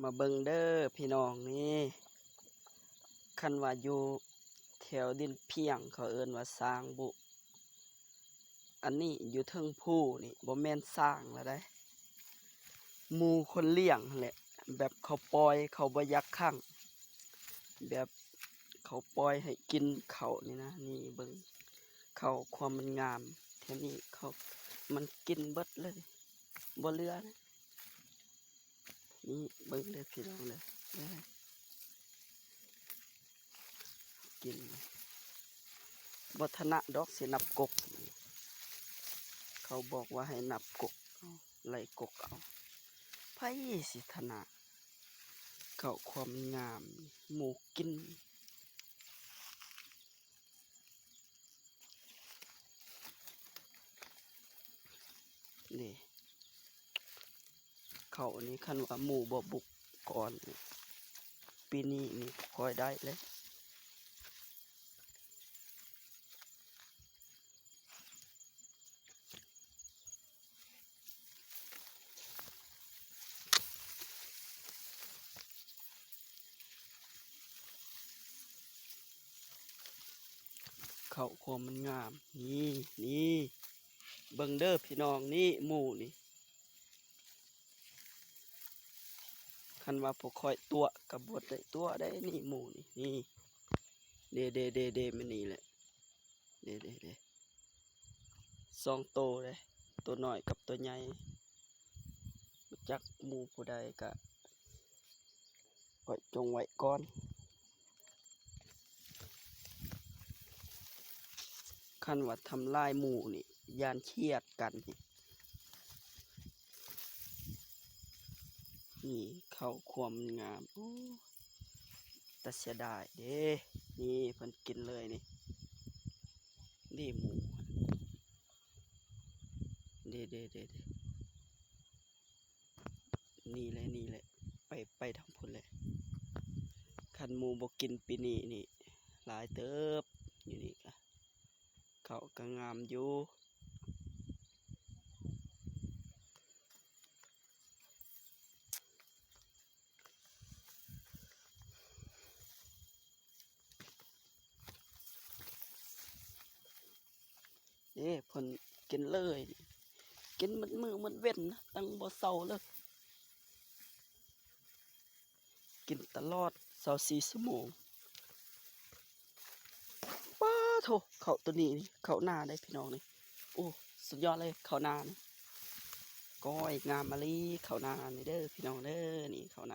มาเบิ่งเด้อพี่น้องนี่คันว่าอยู่แถวดินเพียงเขาเอิ้นว่าสร้างบุอันนี้อยู่เทิงภูนี่บ่แม่นสร้างแล้วได้หมู่คนเลี้ยงนั่นแหละแบบเขาปล่อยเขาบ่อยากขังแบบเขาปล่อยให้กินเขานี่นะนี่เบิ่งเขาความมันงามแถวนี้เขามันกินเบิดเลยบ่เหลือนะนี่เบิ่งเด้อพี่น้องเด้อกินบ่ถนัดดอกสินับกกเขาบอกว่าให้นับกกเอาไล่กกเอาไผสิถนัดเขาความงามหมูกินนี่เขาอันนี้คันว่าหมูบ่บุกก่อนปีนี้นี่ค่อยได้เลยเขาความมันงามนี่เบิ่งเด้อพี่น้องนี่หมูนี่คันว่าพวกคอยตัวกับบดได้ตัวได้นี่หมูนี่เดมันนี่แหละเดสองโตเลยตัวน้อยกับตัวใหญ่จักหมูผู้ใดก็ปล่อยจงไว้ก่อนคันว่าทำลายหมูนี่ยานเครียดกันนี่เข้าความงามโอ้แต่เสียดายเด้นี่เพิ่นกินเลยนี่หมูเดนี่แหละไปทางพุ่นเลยคันหมูบ่กินปีนี้นี่หลายเติบอยู่นี่ก็เขาก็งามอยู่เเพิ่นกินเลยกินมันมือมันเว้นนะตั้งบ่เศร้าเลยกินตลอด24ชั่วโมงป้าโถเขาตัวนี้เขาหน้าได้พี่น้องนี่โอ้สุดยอดเลยเขาหน้านี่ก้อยงามมะลิเขาหน้านี่เด้อพี่น้องเด้อนี่เขาหน้า